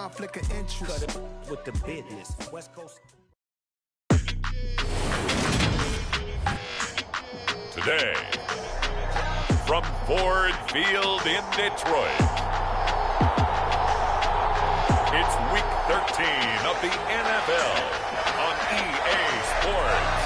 conflict of interest. Cut it with the business. West Coast. Today, from Ford Field in Detroit, it's Week 13 of the NFL on EA Sports.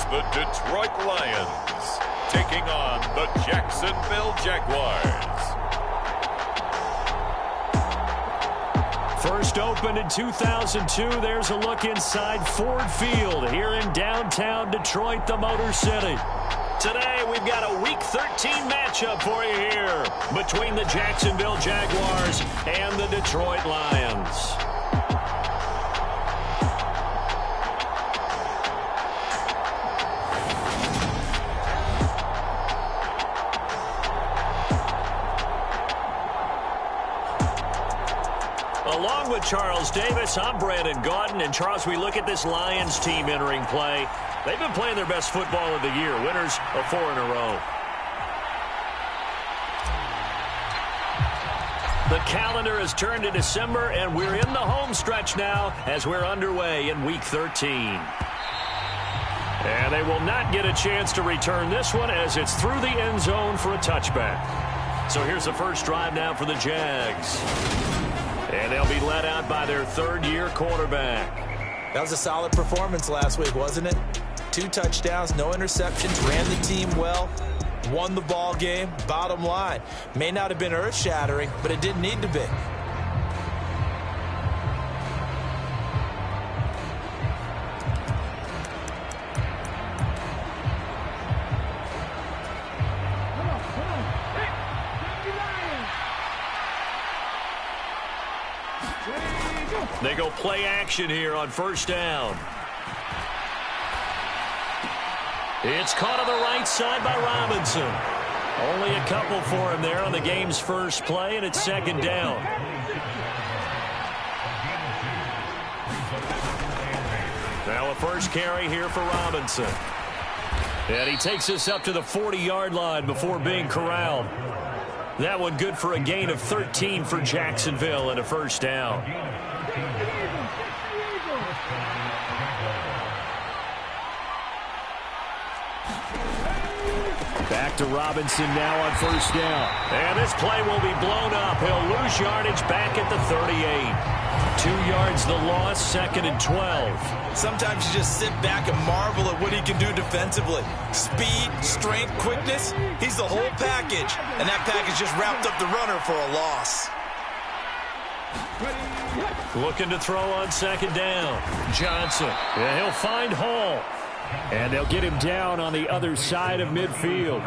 The Detroit Lions taking on the Jacksonville Jaguars. First opened in 2002, there's a look inside Ford Field here in downtown Detroit, the Motor City. Today, we've got a Week 13 matchup for you here between the Jacksonville Jaguars and the Detroit Lions. Along with Charles Davis, I'm Brandon Gaudin. And Charles, we look at this Lions team entering play. They've been playing their best football of the year. Winners of 4 in a row. The calendar has turned to December, and we're in the home stretch now as we're underway in Week 13. And they will not get a chance to return this one as it's through the end zone for a touchback. So here's the first drive now for the Jags. And they'll be led out by their third-year quarterback. That was a solid performance last week, wasn't it? 2 touchdowns, no interceptions, ran the team well, won the ball game. Bottom line, may not have been earth-shattering, but it didn't need to be. They go play action here on first down. It's caught on the right side by Robinson. Only a couple for him there on the game's first play, and it's second down. Now a first carry here for Robinson. And he takes this up to the 40-yard line before being corralled. That one good for a gain of 13 for Jacksonville and a first down. Back to Robinson now on first down. And this play will be blown up. He'll lose yardage back at the 38. 2 yards the loss, second and 12. Sometimes you just sit back and marvel at what he can do defensively. Speed, strength, quickness, he's the whole package. And that package just wrapped up the runner for a loss. Looking to throw on second down. Johnson. And he'll find Hall. And they'll get him down on the other side of midfield.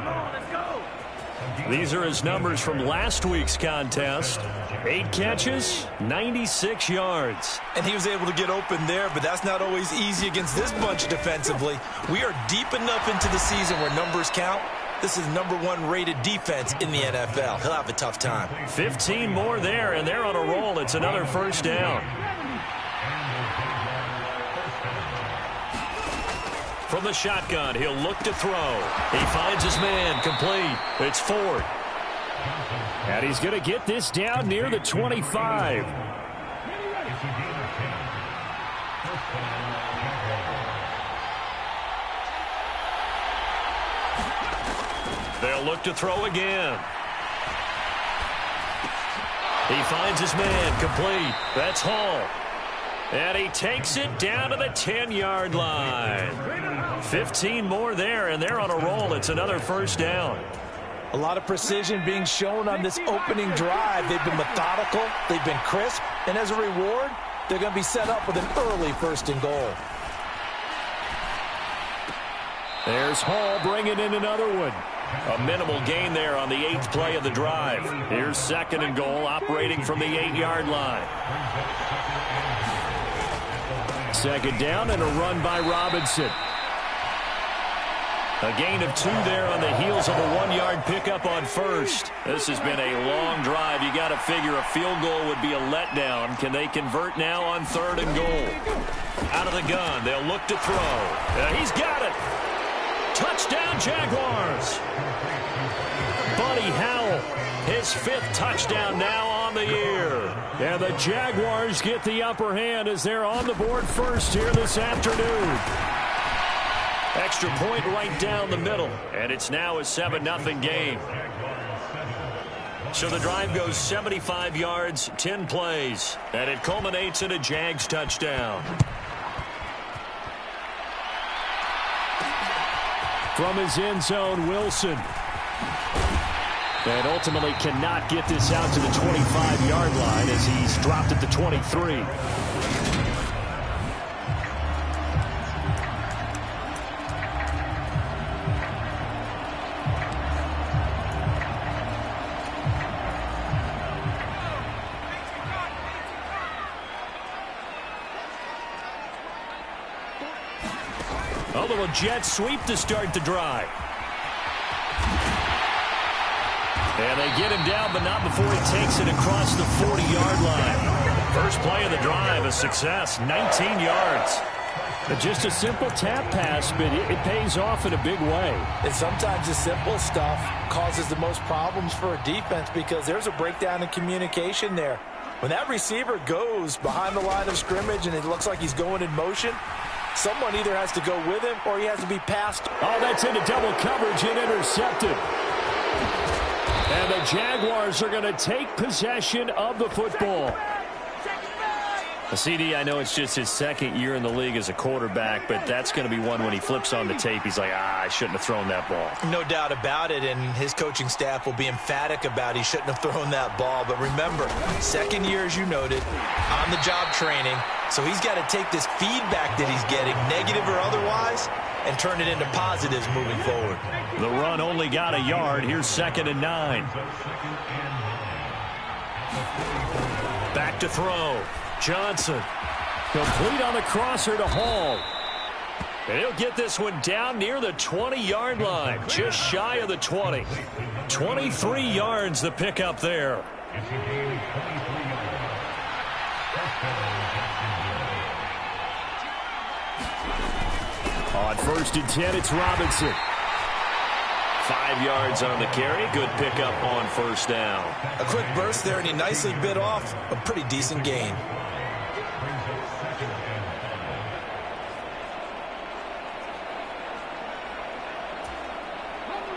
These are his numbers from last week's contest. 8 catches, 96 yards. And he was able to get open there, but that's not always easy against this bunch defensively. We are deep enough into the season where numbers count. This is #1 rated defense in the NFL. He'll have a tough time. 15 more there, and they're on a roll. It's another first down. From the shotgun, he'll look to throw. He finds his man, complete. It's Ford. And he's going to get this down near the 25. They'll look to throw again. He finds his man, complete. That's Hall. And he takes it down to the 10-yard line. 15 more there, and they're on a roll. It's another first down. A lot of precision being shown on this opening drive. They've been methodical, they've been crisp, and as a reward, they're going to be set up with an early first and goal. There's Hall bringing in another one. A minimal gain there on the 8th play of the drive. Here's second and goal, operating from the 8-yard line. Second down and a run by Robinson. A gain of 2 there on the heels of a 1-yard pickup on first. This has been a long drive. You got to figure a field goal would be a letdown. Can they convert now on 3rd and goal? Out of the gun, they'll look to throw. He's got it. Touchdown, Jaguars. Buddy Howell, his 5th touchdown now on the year. And the Jaguars get the upper hand as they're on the board first here this afternoon. Extra point right down the middle, and it's now a 7-0 game. So the drive goes 75 yards, 10 plays, and it culminates in a Jags touchdown. From his end zone, Wilson. And ultimately cannot get this out to the 25-yard line as he's dropped at the 23. Although a jet sweep to start the drive. And they get him down, but not before he takes it across the 40-yard line. First play of the drive, a success, 19 yards. Just a simple tap pass, but it pays off in a big way. And sometimes the simple stuff causes the most problems for a defense because there's a breakdown in communication there. When that receiver goes behind the line of scrimmage and it looks like he's going in motion, someone either has to go with him or he has to be passed. Oh, that's into double coverage and intercepted. And the Jaguars are going to take possession of the football. CD, I know it's just his 2nd year in the league as a quarterback, but that's going to be one when he flips on the tape. He's like, I shouldn't have thrown that ball. No doubt about it, and his coaching staff will be emphatic about he shouldn't have thrown that ball. But remember, 2nd year, as you noted, on-the-job training. So he's got to take this feedback that he's getting, negative or otherwise, and turn it into positives moving forward. The run only got a yard. Here's 2nd and 9. Back to throw. Johnson. Complete on the crosser to Hall. And he'll get this one down near the 20-yard line. Just shy of the 20. 23 yards the pickup there. On 1st and 10, it's Robinson. 5 yards on the carry. Good pickup on 1st down. A quick burst there, and he nicely bit off a pretty decent gain.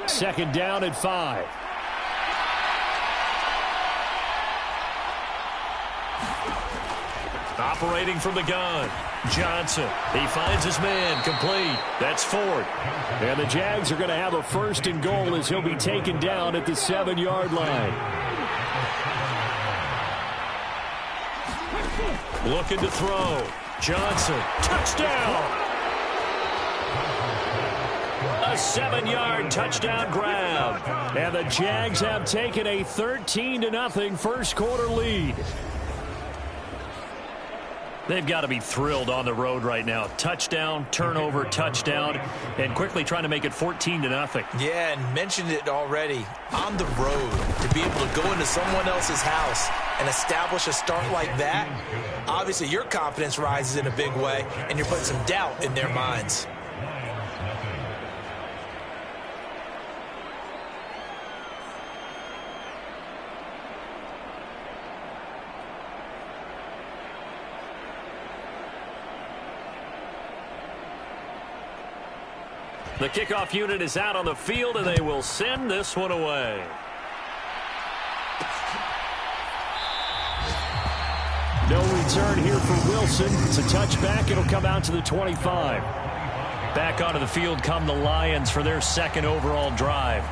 Second down at 5. Operating from the gun. Johnson. He finds his man. Complete. That's 4th. And the Jags are going to have a 1st and goal as he'll be taken down at the 7-yard line. Looking to throw. Johnson. Touchdown. A 7-yard touchdown grab. And the Jags have taken a 13-0 first quarter lead. They've got to be thrilled on the road right now. Touchdown, turnover, touchdown, and quickly trying to make it 14-0. Yeah, and mentioned it already. On the road, to be able to go into someone else's house and establish a start like that, obviously your confidence rises in a big way, and you're putting some doubt in their minds. The kickoff unit is out on the field, and they will send this one away. No return here for Wilson. It's a touchback. It'll come out to the 25. Back onto the field come the Lions for their 2nd overall drive.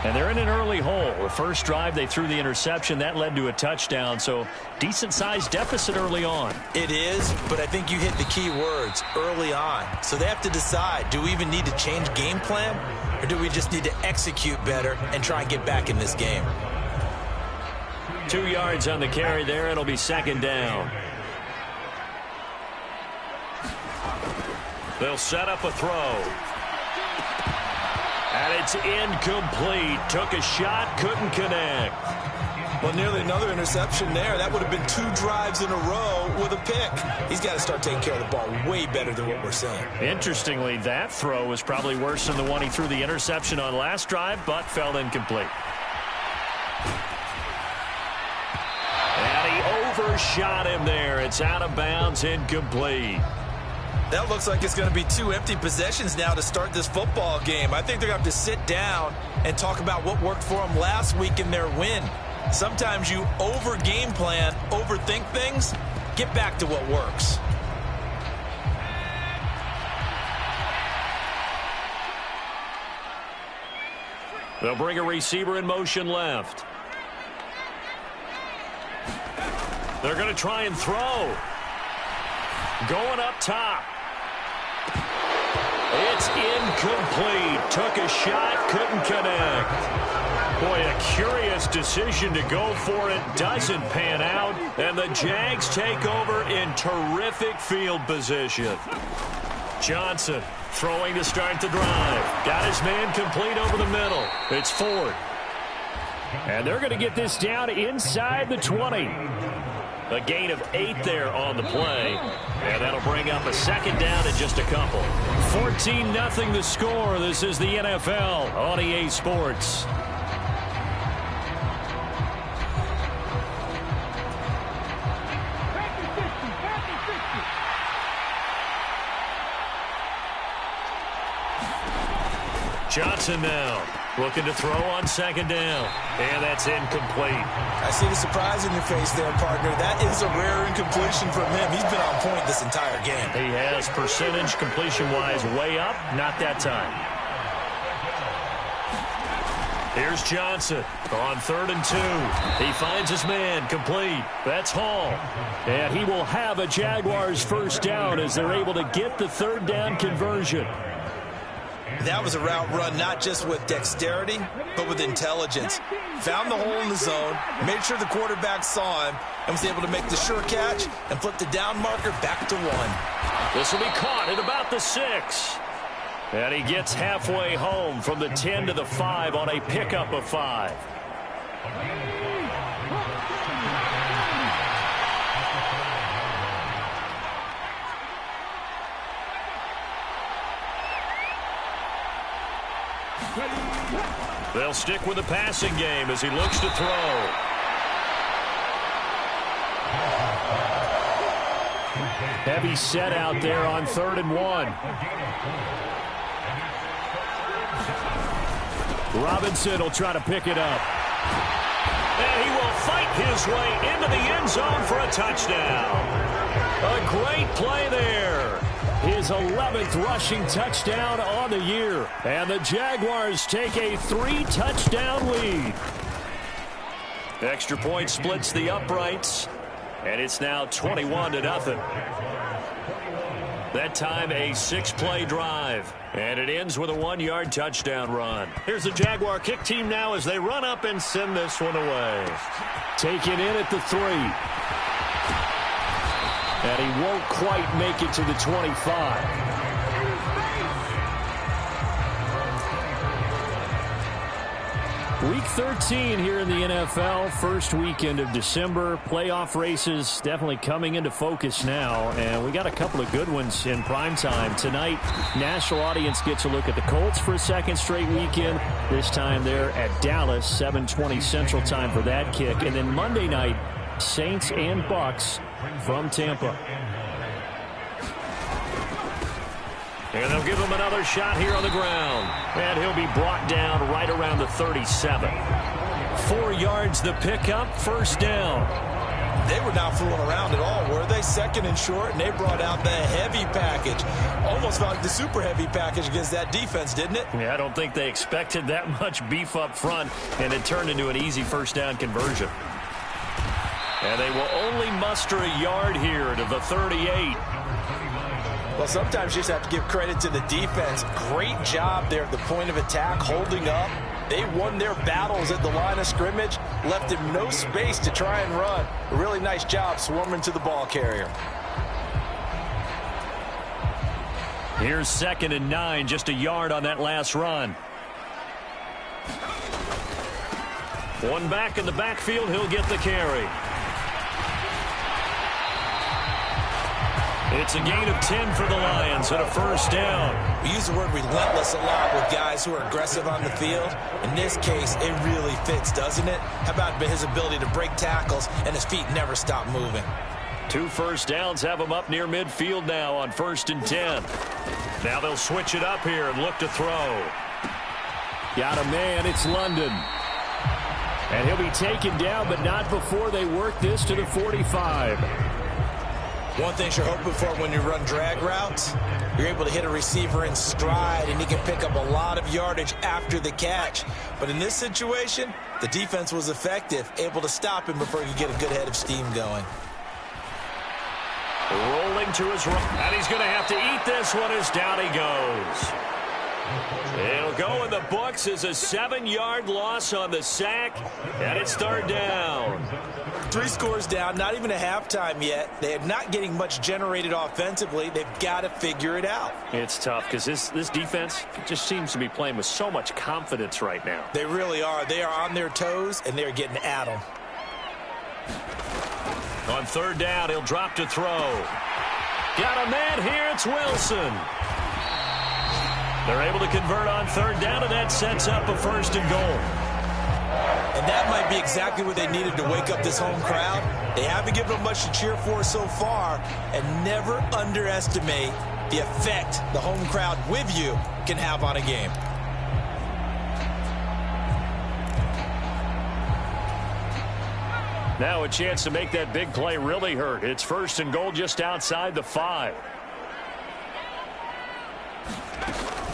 And they're in an early hole. The first drive, they threw the interception. That led to a touchdown, so decent-sized deficit early on. It is, but I think you hit the key words, early on. So they have to decide, do we even need to change game plan, or do we just need to execute better and try and get back in this game? 2 yards on the carry there. It'll be 2nd down. They'll set up a throw. And it's incomplete. Took a shot, couldn't connect. Well, nearly another interception there. That would have been 2 drives in a row with a pick. He's got to start taking care of the ball way better than what we're seeing. Interestingly, that throw was probably worse than the one he threw the interception on last drive, but fell incomplete. And he overshot him there. It's out of bounds, incomplete. That looks like it's going to be 2 empty possessions now to start this football game. I think they're going to have to sit down and talk about what worked for them last week in their win. Sometimes you over-game plan, overthink things. Get back to what works. They'll bring a receiver in motion left. They're going to try and throw. Going up top. It's incomplete. Took a shot, couldn't connect. Boy, a curious decision to go for it. Doesn't pan out. And the Jags take over in terrific field position. Johnson throwing to start the drive. Got his man complete over the middle. It's Ford. And they're going to get this down inside the 20. A gain of 8 there on the play. And that'll bring up a second down in just a couple. 14-0 the score. This is the NFL on EA Sports. Johnson now looking to throw on second down. And that's incomplete. I see the surprise in your face there, partner. That is a rare incompletion from him. He's been on point this entire game. He has percentage completion-wise way up. Not that time. Here's Johnson on 3rd and 2. He finds his man complete. That's Hall. And he will have a Jaguars first down as they're able to get the 3rd down conversion. That was a route run not just with dexterity, but with intelligence. Found the hole in the zone, made sure the quarterback saw him, and was able to make the sure catch and flip the down marker back to 1. This will be caught at about the 6. And he gets halfway home from the 10 to the 5 on a pickup of 5. They'll stick with the passing game as he looks to throw. Heavy set out there on 3rd and 1. Robinson will try to pick it up. And he will fight his way into the end zone for a touchdown. A great play there. His 11th rushing touchdown on the year. And the Jaguars take a 3-touchdown lead. Extra point splits the uprights. And it's now 21-0. That time a 6-play drive. And it ends with a 1-yard touchdown run. Here's the Jaguar kick team now as they run up and send this one away. Taken in at the 3. And he won't quite make it to the 25. Week 13 here in the NFL, first weekend of December. Playoff races definitely coming into focus now, and we got a couple of good ones in primetime. Tonight, national audience gets a look at the Colts for a second straight weekend. This time they're at Dallas, 7:20 Central Time for that kick. And then Monday night, Saints and Bucks from Tampa. And they'll give him another shot here on the ground. And he'll be brought down right around the 37. 4 yards the pickup, first down. They were not fooling around at all, were they? 2nd and short, and they brought out the heavy package. Almost felt like the super heavy package against that defense, didn't it? Yeah, I don't think they expected that much beef up front, and it turned into an easy first down conversion. And they will only muster a yard here to the 38. Well, sometimes you just have to give credit to the defense. Great job there at the point of attack, holding up. They won their battles at the line of scrimmage, left him no space to try and run. A really nice job swarming to the ball carrier. Here's 2nd and 9, just a yard on that last run. One back in the backfield, he'll get the carry. It's a gain of 10 for the Lions and a first down. We use the word relentless a lot with guys who are aggressive on the field. In this case, it really fits, doesn't it? How about his ability to break tackles and his feet never stop moving? 2 first downs have him up near midfield now on 1st and 10. Now they'll switch it up here and look to throw. Got a man, it's London. And he'll be taken down, but not before they work this to the 45. One thing you're hoping for when you run drag routes, you're able to hit a receiver in stride, and he can pick up a lot of yardage after the catch. But in this situation, the defense was effective, able to stop him before he could get a good head of steam going. Rolling to his right, and he's going to have to eat this one as down he goes. It'll go in the books as a 7-yard loss on the sack, and it's 3rd down. 3 scores down, not even a halftime yet. They are not getting much generated offensively. They've got to figure it out. It's tough because this defense just seems to be playing with so much confidence right now. They really are. They are on their toes, and they're getting at them. On 3rd down, he'll drop to throw. Got a man here, it's Wilson. They're able to convert on 3rd down, and that sets up a 1st and goal. And that might be exactly what they needed to wake up this home crowd. They haven't given them much to cheer for so far, and never underestimate the effect the home crowd with you can have on a game. Now a chance to make that big play really hurt. It's 1st and goal just outside the 5.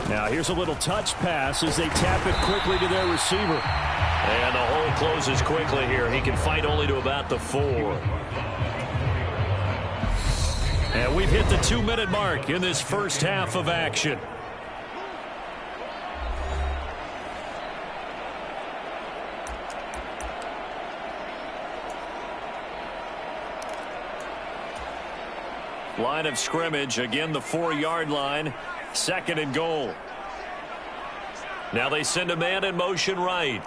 Now here's a little touch pass as they tap it quickly to their receiver. And the hole closes quickly here. He can fight only to about the 4. And we've hit the 2-minute mark in this first half of action. Line of scrimmage, again the 4-yard line. 2nd and goal. Now they send a man in motion right.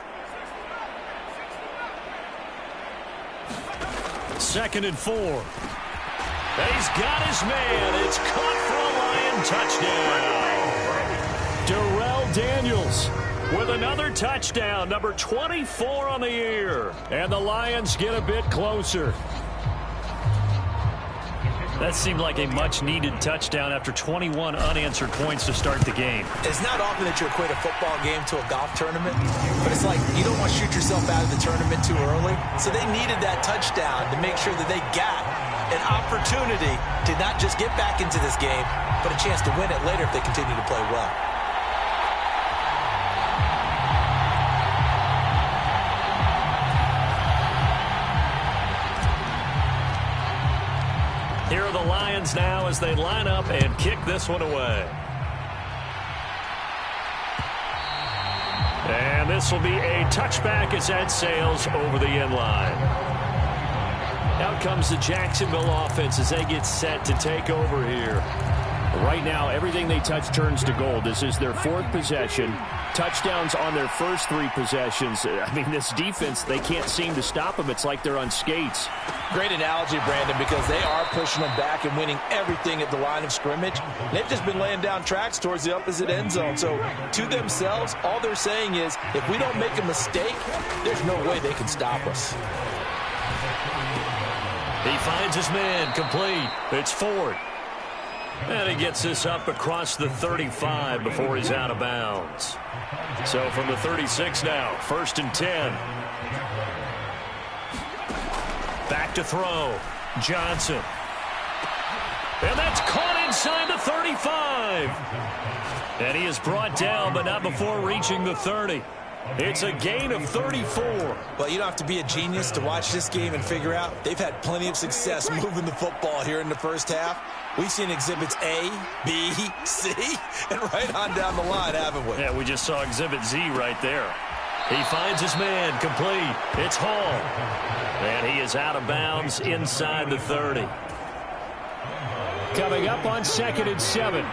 2nd and 4. And he's got his man. It's caught for a Lion touchdown. Darrell Daniels with another touchdown, number 24 on the year. And the Lions get a bit closer. That seemed like a much-needed touchdown after 21 unanswered points to start the game. It's not often that you equate a football game to a golf tournament, but it's like you don't want to shoot yourself out of the tournament too early. So they needed that touchdown to make sure that they got an opportunity to not just get back into this game, but a chance to win it later if they continue to play well. Here are the Lions now as they line up and kick this one away. And this will be a touchback as that sails over the end line. Out comes the Jacksonville offense as they get set to take over here. Right now, everything they touch turns to gold. This is their 4th possession. Touchdowns on their first 3 possessions. I mean, this defense, they can't seem to stop them. It's like they're on skates. Great analogy, Brandon, because they are pushing them back and winning everything at the line of scrimmage. They've just been laying down tracks towards the opposite end zone. So to themselves, all they're saying is, if we don't make a mistake, there's no way they can stop us. He finds his man complete. It's Ford. And he gets this up across the 35 before he's out of bounds. So from the 36 now, 1st and 10. Back to throw. Johnson. And that's caught inside the 35. And he is brought down, but not before reaching the 30. It's a gain of 34. Well, you don't have to be a genius to watch this game and figure out they've had plenty of success moving the football here in the first half. We've seen exhibits A, B, C, and right on down the line, haven't we? Yeah, we just saw exhibit Z right there. He finds his man complete. It's Hall. And he is out of bounds inside the 30. Coming up on 2nd and 7.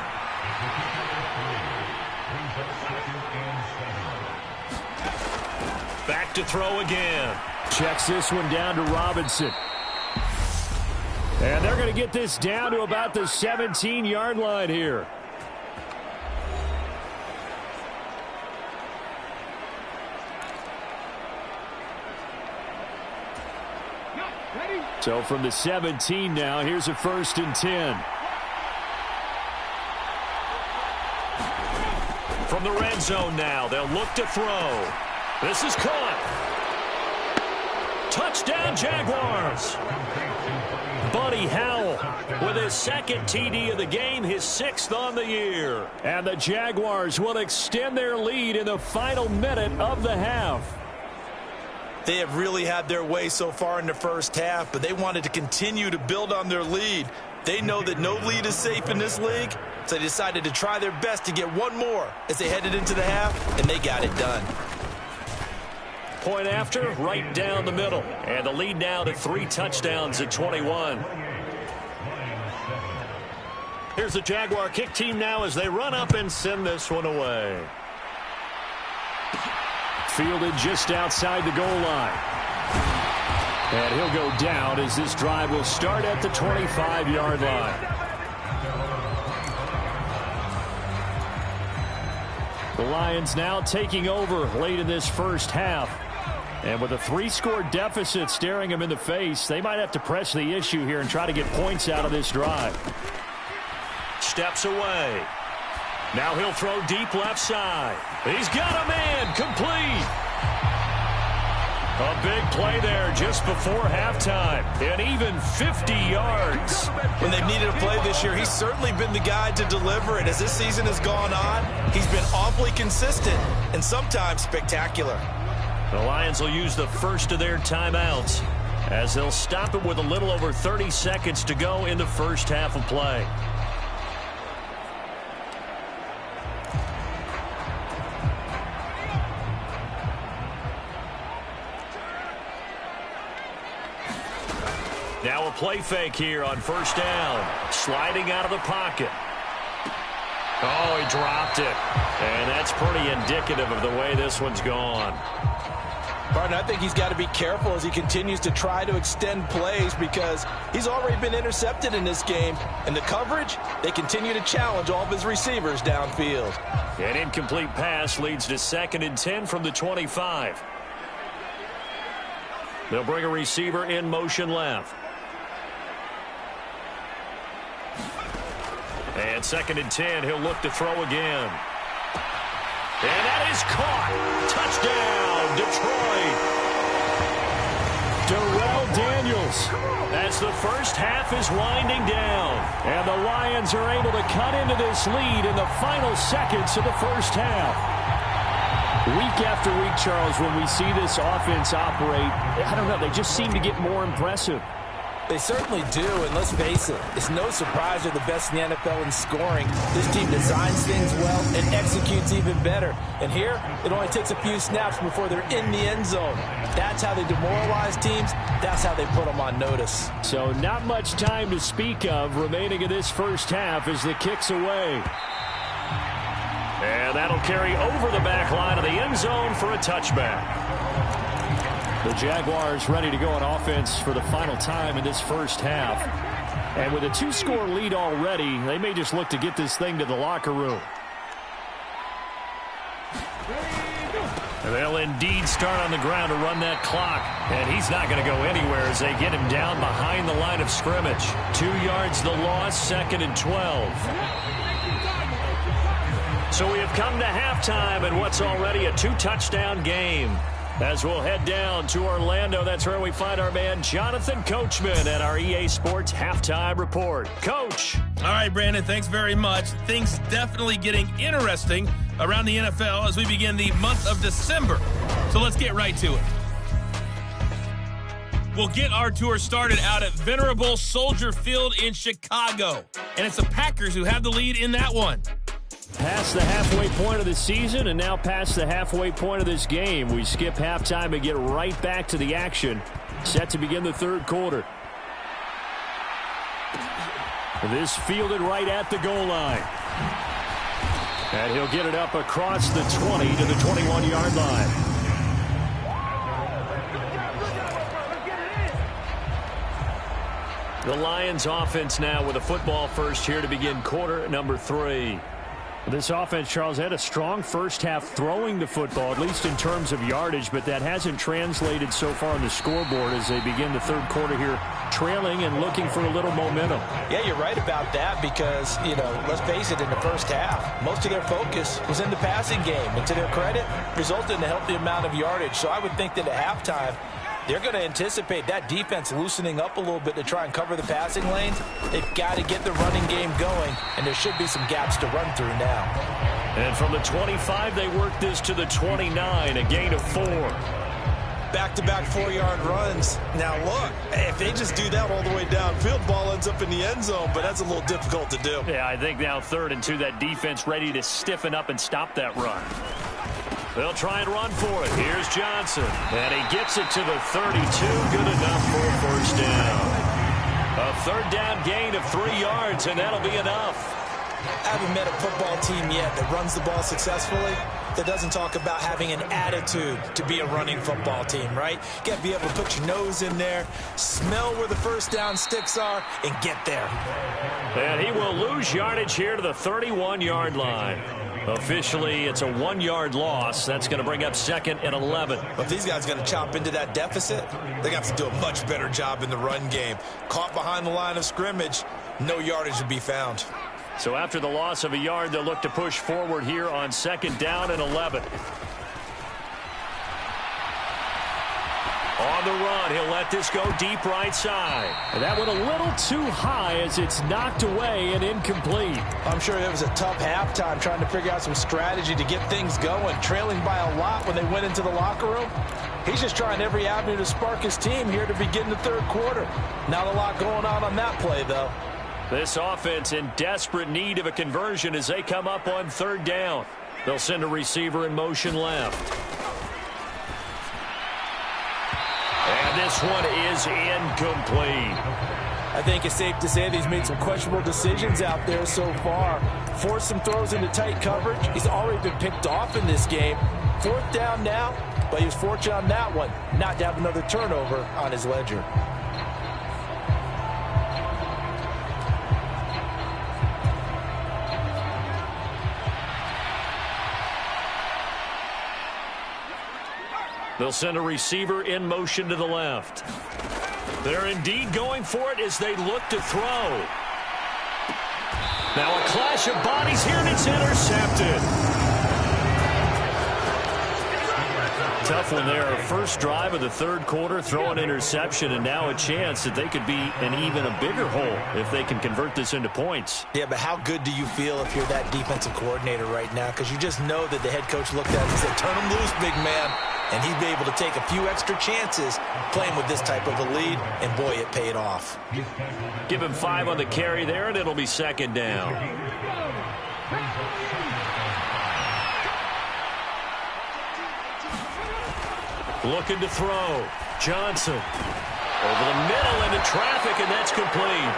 Back to throw again. Checks this one down to Robinson. And they're going to get this down to about the 17-yard line here. So from the 17 now, here's a 1st and 10. From the red zone now, they'll look to throw. This is caught. Touchdown, Jaguars. Buddy Howell with his 2nd TD of the game, his 6th on the year. And the Jaguars will extend their lead in the final minute of the half. They have really had their way so far in the first half, but they wanted to continue to build on their lead. They know that no lead is safe in this league, so they decided to try their best to get one more as they headed into the half, and they got it done. Point after, right down the middle. And the lead now to 3 touchdowns at 21. Here's the Jaguar kick team now as they run up and send this one away. Fielded just outside the goal line. And he'll go down as this drive will start at the 25-yard line. The Lions now taking over late in this first half. And with a 3-score deficit staring them in the face, they might have to press the issue here and try to get points out of this drive. Steps away. Now he'll throw deep left side. He's got a man, complete. A big play there just before halftime. And even 50 yards. When they've needed a play this year, he's certainly been the guy to deliver it. As this season has gone on, he's been awfully consistent and sometimes spectacular. The Lions will use the first of their timeouts as they'll stop it with a little over 30 seconds to go in the first half of play. Now a play fake here on 1st down. Sliding out of the pocket. Oh, he dropped it. And that's pretty indicative of the way this one's gone. Partner, I think he's got to be careful as he continues to try to extend plays because he's already been intercepted in this game. And the coverage, they continue to challenge all of his receivers downfield. An incomplete pass leads to 2nd and 10 from the 25. They'll bring a receiver in motion left. And 2nd and 10, he'll look to throw again. And that is caught. Touchdown, Detroit. Darrell Daniels as the first half is winding down. And the Lions are able to cut into this lead in the final seconds of the first half. Week after week, Charles, when we see this offense operate, I don't know, they just seem to get more impressive. They certainly do, and let's face it, it's no surprise they're the best in the NFL in scoring. This team designs things well and executes even better. And here, it only takes a few snaps before they're in the end zone. That's how they demoralize teams. That's how they put them on notice. So not much time to speak of remaining in this first half as the kick's away. And that'll carry over the back line of the end zone for a touchback. The Jaguars ready to go on offense for the final time in this first half. And with a 2-score lead already, they may just look to get this thing to the locker room. And they'll indeed start on the ground to run that clock. And he's not going to go anywhere as they get him down behind the line of scrimmage. 2 yards the loss, 2nd and 12. So we have come to halftime in what's already a 2-touchdown game. As we'll head down to Orlando, that's where we find our man Jonathan Coachman at our EA Sports Halftime Report. Coach. All right, Brandon, thanks very much. Things definitely getting interesting around the NFL as we begin the month of December. So let's get right to it. We'll get our tour started out at Venerable Soldier Field in Chicago. And it's the Packers who have the lead in that one. Past the halfway point of the season and now past the halfway point of this game. We skip halftime and get right back to the action. Set to begin the third quarter. This fielded right at the goal line. And he'll get it up across the 20 to the 21-yard line. The Lions offense now with a football first here to begin quarter number 3. This offense, Charles, had a strong first half throwing the football, at least in terms of yardage, but that hasn't translated so far on the scoreboard as they begin the third quarter here, trailing and looking for a little momentum. Yeah, you're right about that because, let's face it, in the first half, most of their focus was in the passing game. And to their credit, resulted in a healthy amount of yardage. So I would think that at halftime, they're going to anticipate that defense loosening up a little bit to try and cover the passing lanes. They've got to get the running game going, and there should be some gaps to run through now. And from the 25, they work this to the 29, a gain of 4. Back-to-back 4-yard runs. Now, look, if they just do that all the way downfield, ball ends up in the end zone, but that's a little difficult to do. Yeah, I think now 3rd and 2, that defense ready to stiffen up and stop that run. They'll try and run for it. Here's Johnson. And he gets it to the 32. Good enough for a first down. A 3rd down gain of 3 yards, and that'll be enough. I haven't met a football team yet that runs the ball successfully that doesn't talk about having an attitude to be a running football team, right? You got to be able to put your nose in there, smell where the first down sticks are, and get there. And he will lose yardage here to the 31-yard line. Officially, it's a 1-yard loss. That's going to bring up 2nd and 11. But if these guys are going to chop into that deficit, they're going to have to do a much better job in the run game. Caught behind the line of scrimmage, no yardage to be found. So after the loss of a yard, they'll look to push forward here on 2nd down and 11. On the run, he'll let this go deep right side. And that went a little too high as it's knocked away and incomplete. I'm sure it was a tough halftime trying to figure out some strategy to get things going, trailing by a lot when they went into the locker room. He's just trying every avenue to spark his team here to begin the third quarter. Not a lot going on that play, though. This offense in desperate need of a conversion as they come up on 3rd down. They'll send a receiver in motion left. And this one is incomplete. I think it's safe to say that he's made some questionable decisions out there so far. Forced some throws into tight coverage. He's already been picked off in this game. 4th down now, but he was fortunate on that one not to have another turnover on his ledger. They'll send a receiver in motion to the left. They're indeed going for it as they look to throw. Now a clash of bodies here, and it's intercepted. Tough one there. First drive of the third quarter, throw an interception, and now a chance that they could be in even a bigger hole if they can convert this into points. Yeah, but how good do you feel if you're that defensive coordinator right now? Because you just know that the head coach looked at it and said, turn him loose, big man. And he'd be able to take a few extra chances playing with this type of a lead, and boy, it paid off. Give him 5 on the carry there, and it'll be 2nd down. Looking to throw. Johnson over the middle into traffic, and that's complete.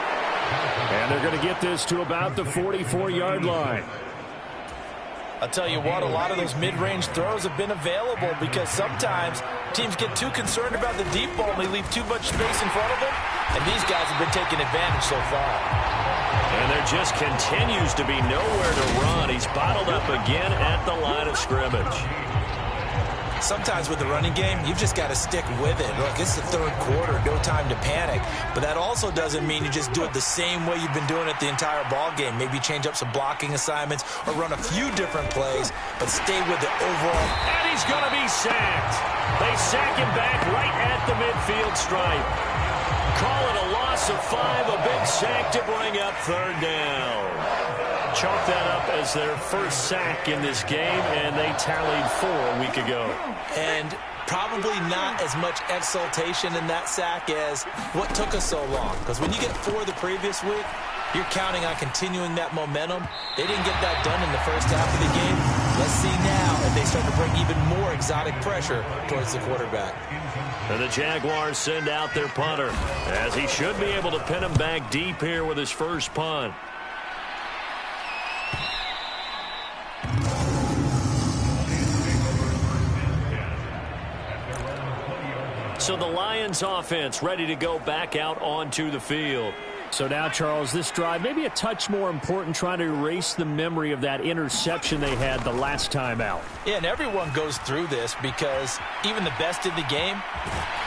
And they're going to get this to about the 44-yard line. I'll tell you what, a lot of those mid-range throws have been available because sometimes teams get too concerned about the deep ball and they leave too much space in front of them, and these guys have been taking advantage so far. And there just continues to be nowhere to run. He's bottled up again at the line of scrimmage. Sometimes with the running game, you've just got to stick with it. Look, it's the third quarter, no time to panic. But that also doesn't mean you just do it the same way you've been doing it the entire ball game. Maybe change up some blocking assignments or run a few different plays, but stay with the overall. And he's going to be sacked. They sack him back right at the midfield stripe. Call it a loss of 5, a big sack to bring up 3rd down. Chalk that up as their first sack in this game, and they tallied 4 a week ago. And probably not as much exultation in that sack as what took us so long. Because when you get 4 the previous week, you're counting on continuing that momentum. They didn't get that done in the first half of the game. Let's see now if they start to bring even more exotic pressure towards the quarterback. And the Jaguars send out their punter, as he should be able to pin him back deep here with his first punt. So the Lions offense ready to go back out onto the field. So now, Charles, this drive maybe a touch more important, trying to erase the memory of that interception they had the last time out. Yeah, and everyone goes through this because even the best in the game,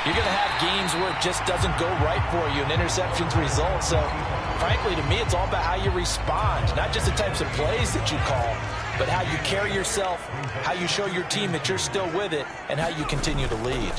you're going to have games where it just doesn't go right for you and interceptions result. So, frankly, to me, it's all about how you respond, not just the types of plays that you call, but how you carry yourself, how you show your team that you're still with it, and how you continue to lead.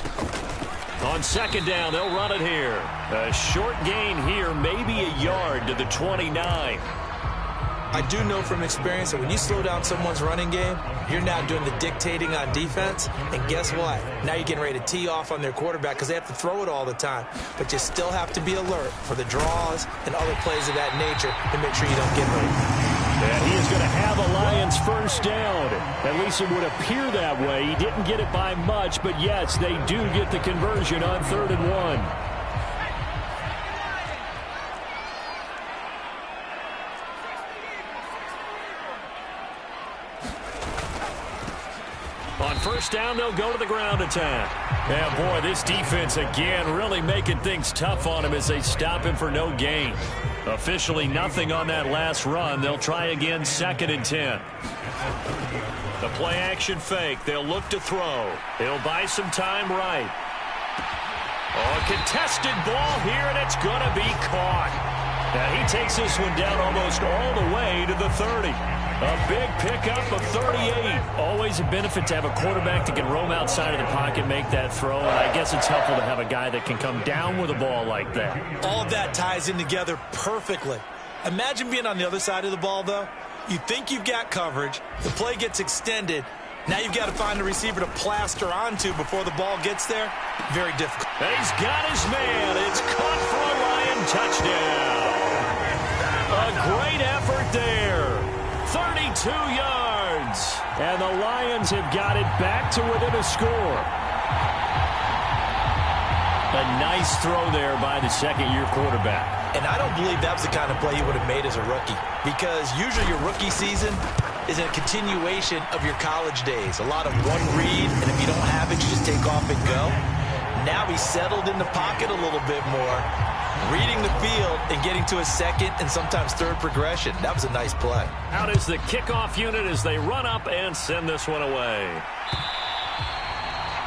On second down, they'll run it here. A short gain here, maybe a yard to the 29. I do know from experience that when you slow down someone's running game, you're now doing the dictating on defense. And guess what? Now you're getting ready to tee off on their quarterback because they have to throw it all the time. But you still have to be alert for the draws and other plays of that nature to make sure you don't get hurt. And he is going to have a Lions first down. At least it would appear that way. He didn't get it by much, but yes, they do get the conversion on 3rd and 1. On first down, they'll go to the ground attack. Yeah, boy, this defense again really making things tough on him as they stop him for no gain. Officially nothing on that last run. They'll try again, 2nd and 10. The play action fake. They'll look to throw. He'll buy some time right. Oh, a contested ball here, and it's going to be caught. Now he takes this one down almost all the way to the 30. A big pickup of 38. Always a benefit to have a quarterback that can roam outside of the pocket, make that throw, and I guess it's helpful to have a guy that can come down with a ball like that. All of that ties in together perfectly. Imagine being on the other side of the ball, though. You think you've got coverage. The play gets extended. Now you've got to find a receiver to plaster onto before the ball gets there. Very difficult. And he's got his man. It's caught for a Lion touchdown. A great effort there. 32 yards. And the Lions have got it back to within a score. A nice throw there by the second-year quarterback. And I don't believe that was the kind of play he would have made as a rookie, because usually your rookie season is a continuation of your college days. A lot of one read, and if you don't have it, you just take off and go. Now he's settled in the pocket a little bit more, reading the field and getting to a second and sometimes third progression. That was a nice play. Out is the kickoff unit as they run up and send this one away.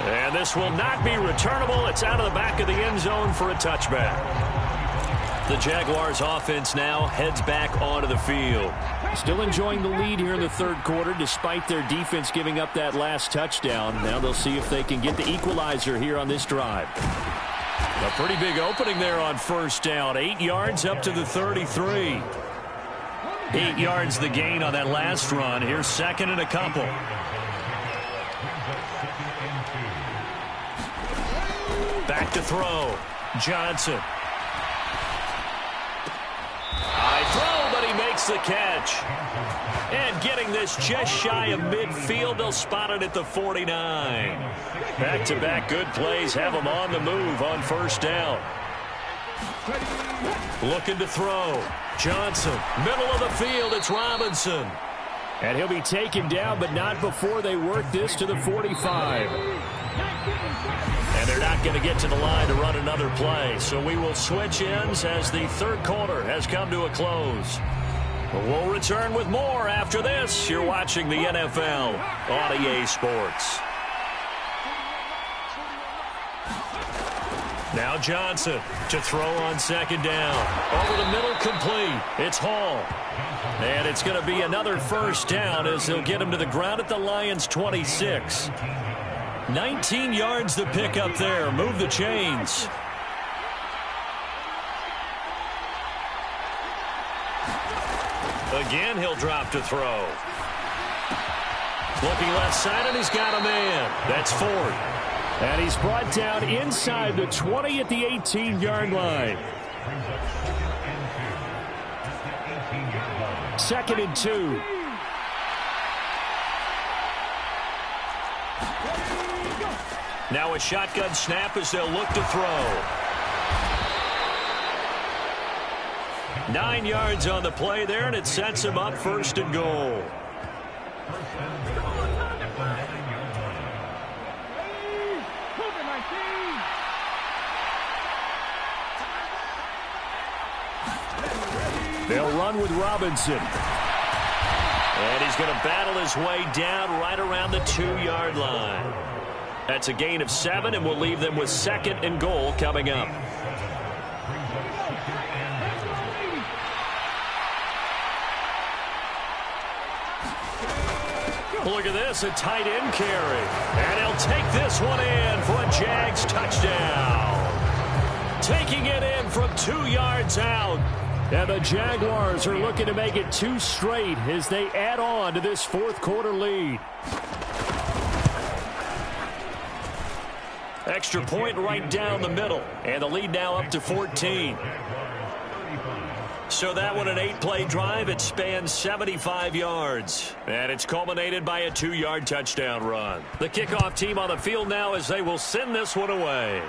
And this will not be returnable. It's out of the back of the end zone for a touchback. The Jaguars offense now heads back onto the field. Still enjoying the lead here in the 3rd quarter despite their defense giving up that last touchdown. Now they'll see if they can get the equalizer here on this drive. A pretty big opening there on first down. 8 yards up to the 33. 8 yards the gain on that last run. Here's 2nd and a couple. Back to throw. Johnson. High throw, but he makes the catch. And getting this just shy of midfield, they'll spot it at the 49. Back-to-back good plays have them on the move on first down. Looking to throw. Johnson, middle of the field, it's Robinson. And he'll be taken down, but not before they work this to the 45. And they're not going to get to the line to run another play. So we will switch ends as the 3rd quarter has come to a close. We'll return with more after this. You're watching the NFL on EA Sports. Now Johnson to throw on 2nd down. Over the middle, complete. It's Hall. And it's going to be another first down as they'll get him to the ground at the Lions' 26. 19 yards to pick up there. Move the chains. Again, he'll drop to throw. Looking left side, and he's got a man. That's Ford. And he's brought down inside the 20 at the 18-yard line. 2nd and 2. Now a shotgun snap as they'll look to throw. 9 yards on the play there, and it sets him up 1st and goal. They'll run with Robinson. And he's going to battle his way down right around the 2-yard line. That's a gain of 7, and we'll leave them with 2nd and goal coming up. Look at this, a tight end carry. And he'll take this one in for a Jags touchdown. Taking it in from 2 yards out. And the Jaguars are looking to make it 2 straight as they add on to this 4th quarter lead. Extra point right down the middle. And the lead now up to 14. So that one, an 8-play drive. It spans 75 yards. And it's culminated by a 2-yard touchdown run. The kickoff team on the field now as they will send this one away.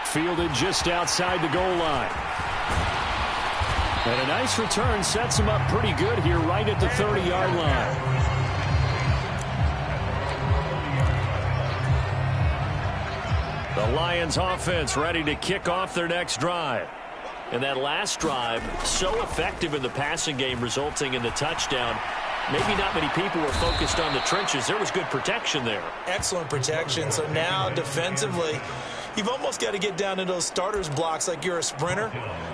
Fielded just outside the goal line. And a nice return sets him up pretty good here right at the 30-yard line. The Lions offense ready to kick off their next drive. And that last drive, so effective in the passing game, resulting in the touchdown. Maybe not many people were focused on the trenches. There was good protection there. Excellent protection. So now defensively, you've almost got to get down to those starters blocks like you're a sprinter.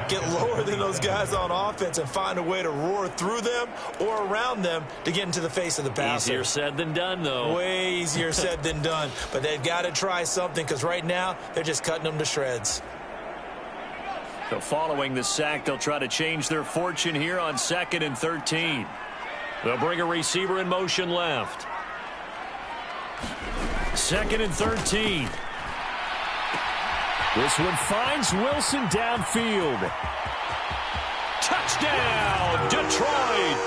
Get lower than those guys on offense and find a way to roar through them or around them to get into the face of the passer. Easier said than done, though. Way easier said than done. But they've got to try something because right now they're just cutting them to shreds. So following the sack, they'll try to change their fortune here on 2nd and 13. They'll bring a receiver in motion left. 2nd and 13. This one finds Wilson downfield. Touchdown, Detroit.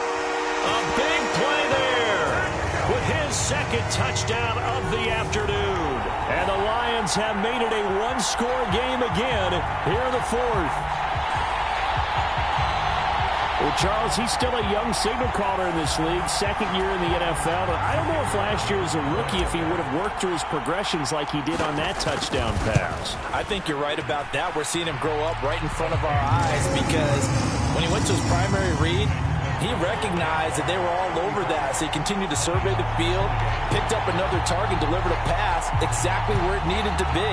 A big play there with his 2nd touchdown of the afternoon. And the Lions have made it a 1-score game again here in the 4th. Well, Charles, he's still a young signal caller in this league, 2nd year in the NFL. I don't know if last year as a rookie if he would have worked through his progressions like he did on that touchdown pass. I think you're right about that. We're seeing him grow up right in front of our eyes because when he went to his primary read, he recognized that they were all over that, so he continued to survey the field, picked up another target, delivered a pass exactly where it needed to be.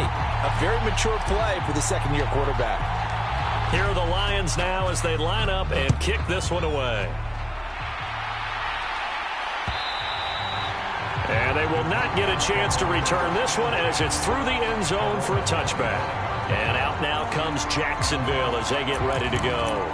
A very mature play for the 2nd-year quarterback. Here are the Lions now as they line up and kick this one away. And they will not get a chance to return this one as it's through the end zone for a touchback. And out now comes Jacksonville as they get ready to go.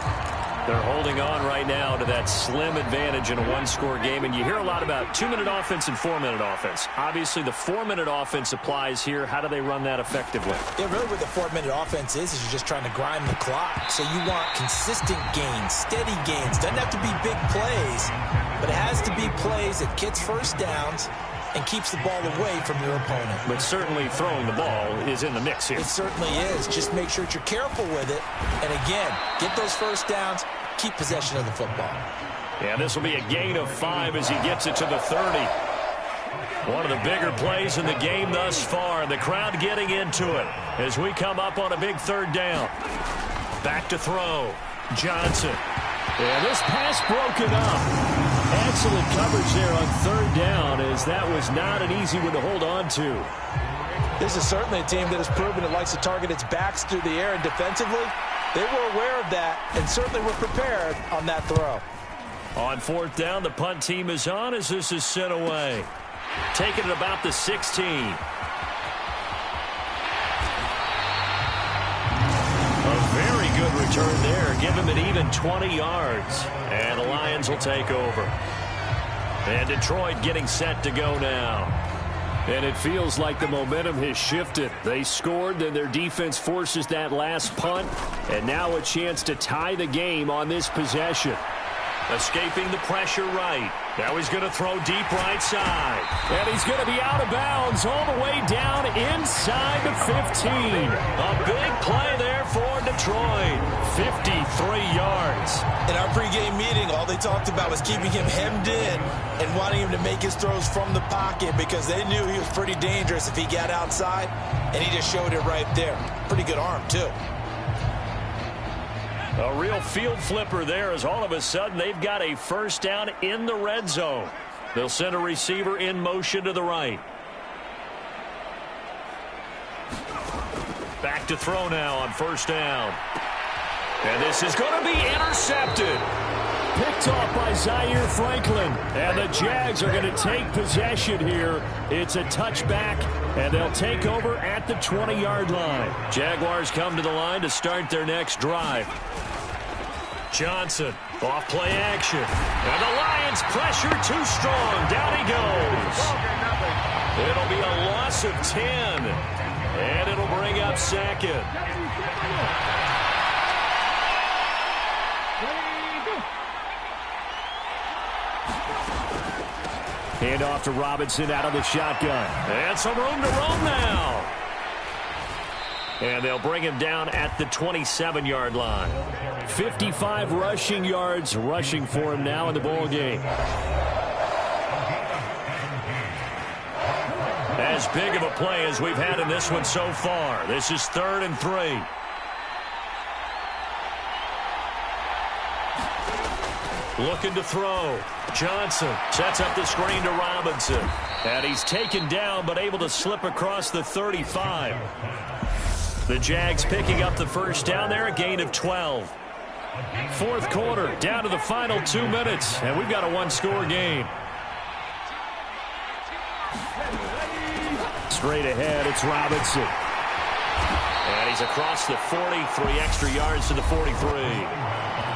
They're holding on right now to that slim advantage in a 1-score game. And you hear a lot about 2-minute offense and 4-minute offense. Obviously, the 4-minute offense applies here. How do they run that effectively? Yeah, really what the 4-minute offense is you're just trying to grind the clock. So you want consistent gains, steady gains. Doesn't have to be big plays, but it has to be plays that gets first downs and keeps the ball away from your opponent. But certainly throwing the ball is in the mix here. It certainly is. Just make sure that you're careful with it. And again, get those first downs, keep possession of the football. Yeah, this will be a gain of 5 as he gets it to the 30. One of the bigger plays in the game thus far. The crowd getting into it as we come up on a big 3rd down. Back to throw. Johnson. Yeah, this pass broken up. Excellent coverage there on 3rd down as that was not an easy one to hold on to. This is certainly a team that has proven it likes to target its backs through the air, and defensively, they were aware of that and certainly were prepared on that throw. On 4th down, the punt team is on as this is sent away. Taking it about the 16. A very good return there. Give him an even 20 yards. And the Lions will take over. And Detroit getting set to go now. And it feels like the momentum has shifted. They scored, then their defense forces that last punt. And now a chance to tie the game on this possession. Escaping the pressure right. Now he's going to throw deep right side. And he's going to be out of bounds all the way down inside the 15. A big play there for Detroit. 53 yards. In our pregame meeting, all they talked about was keeping him hemmed in and wanting him to make his throws from the pocket because they knew he was pretty dangerous if he got outside, and he just showed it right there. Pretty good arm, too. A real field flipper there as all of a sudden they've got a first down in the red zone. They'll send a receiver in motion to the right. Back to throw now on first down. And this is going to be intercepted. Picked off by Zaire Franklin. And the Jags are going to take possession here. It's a touchback, and they'll take over at the 20-yard line. Jaguars come to the line to start their next drive. Johnson, off play action. And the Lions pressure too strong. Down he goes. It'll be a loss of 10. And it'll bring up second. Hand off to Robinson out of the shotgun. And some room to roam now. And they'll bring him down at the 27-yard line. 55 rushing yards rushing for him now in the ball game. As big of a play as we've had in this one so far. This is 3rd and 3. Looking to throw. Johnson sets up the screen to Robinson. And he's taken down but able to slip across the 35. The Jags picking up the first down there, a gain of 12. 4th quarter, down to the final 2 minutes, and we've got a one-score game. Straight ahead, it's Robinson. And he's across the 40, 3 extra yards to the 43.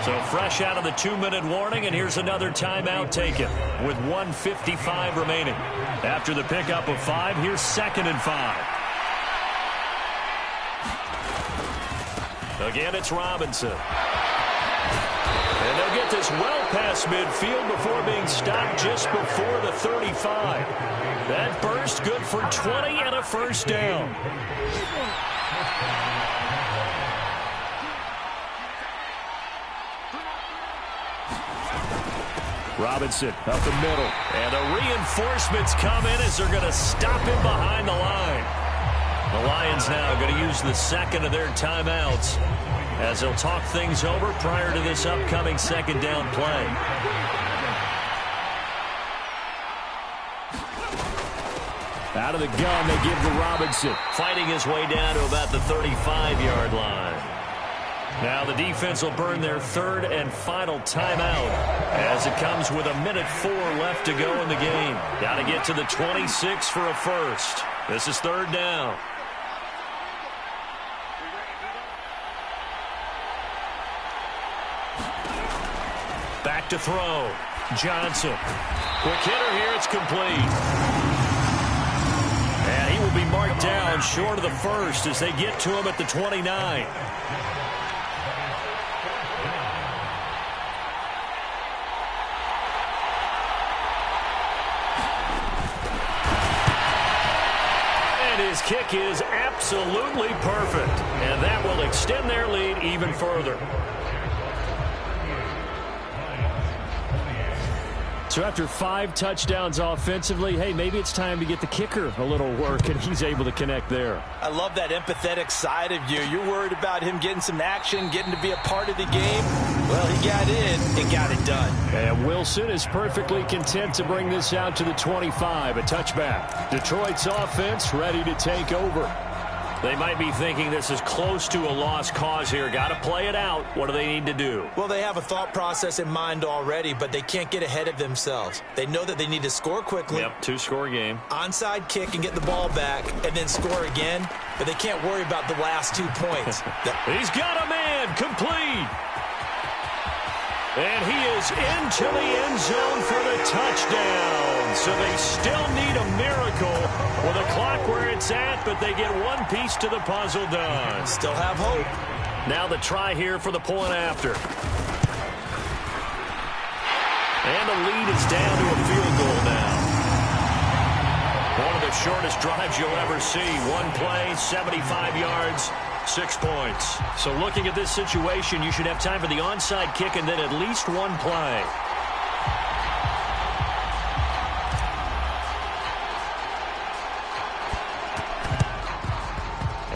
So fresh out of the 2-minute warning, and here's another timeout taken with 1:55 remaining. After the pickup of 5, here's 2nd and 5. Again, it's Robinson. And they'll get this well past midfield before being stopped just before the 35. That burst good for 20 and a first down. Robinson up the middle. And the reinforcements come in as they're going to stop him behind the line. The Lions now going to use the second of their timeouts as they'll talk things over prior to this upcoming second down play. Out of the gun, they give to Robinson. Fighting his way down to about the 35-yard line. Now the defense will burn their 3rd and final timeout as it comes with 1:04 left to go in the game. Got to get to the 26 for a first. This is 3rd down. Back to throw. Johnson. Quick hitter here. It's complete. And he will be marked down short of the first as they get to him at the 29. And his kick is absolutely perfect. And that will extend their lead even further. So after 5 touchdowns offensively, hey, maybe it's time to get the kicker a little work, and he's able to connect there. I love that empathetic side of you. You're worried about him getting some action, getting to be a part of the game. Well, he got in and got it done. And Wilson is perfectly content to bring this out to the 25, a touchback. Detroit's offense ready to take over. They might be thinking this is close to a lost cause here. Got to play it out. What do they need to do? Well, they have a thought process in mind already, but they can't get ahead of themselves. They know that they need to score quickly. Yep, 2-score game. Onside kick and get the ball back and then score again, but they can't worry about the last 2 points. He's got a man, complete. And he is into the end zone for the touchdown. So they still need a miracle with a clock where it's at, but they get one piece to the puzzle done. Still have hope. Now the try here for the point after. And the lead is down to a field goal now. One of the shortest drives you'll ever see. One play, 75 yards. 6 points. So looking at this situation, you should have time for the onside kick and then at least one play.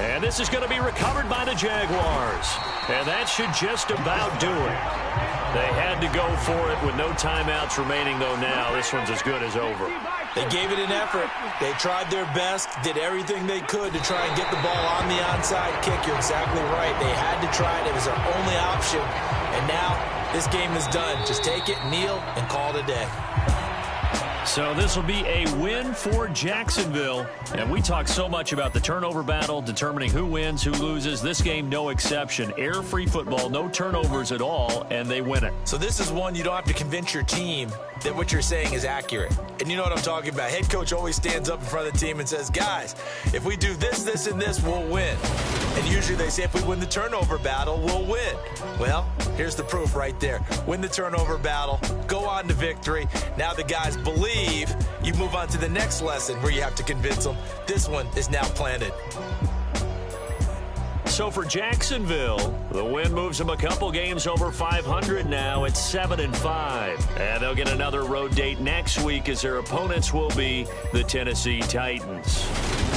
And this is going to be recovered by the Jaguars. And that should just about do it. They had to go for it with no timeouts remaining, though now. This one's as good as over. They gave it an effort. They tried their best, did everything they could to try and get the ball on the onside kick. You're exactly right. They had to try it. It was their only option. And now this game is done. Just take it, kneel, and call it a day. So this will be a win for Jacksonville. And we talk so much about the turnover battle, determining who wins, who loses. This game, no exception. Air-free football, no turnovers at all, and they win it. So this is one you don't have to convince your team that what you're saying is accurate. And you know what I'm talking about. Head coach always stands up in front of the team and says, guys, if we do this, this, and this, we'll win. And usually they say if we win the turnover battle, we'll win. Well, here's the proof right there. Win the turnover battle, go on to victory. Now the guys believe. You move on to the next lesson where you have to convince them. This one is now planted. So for Jacksonville, the win moves them a couple games over 500 now at 7-5. And they'll get another road date next week as their opponents will be the Tennessee Titans.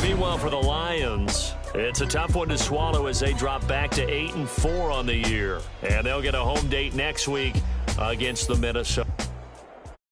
Meanwhile, for the Lions, it's a tough one to swallow as they drop back to 8-4 on the year. And they'll get a home date next week against the Minnesota.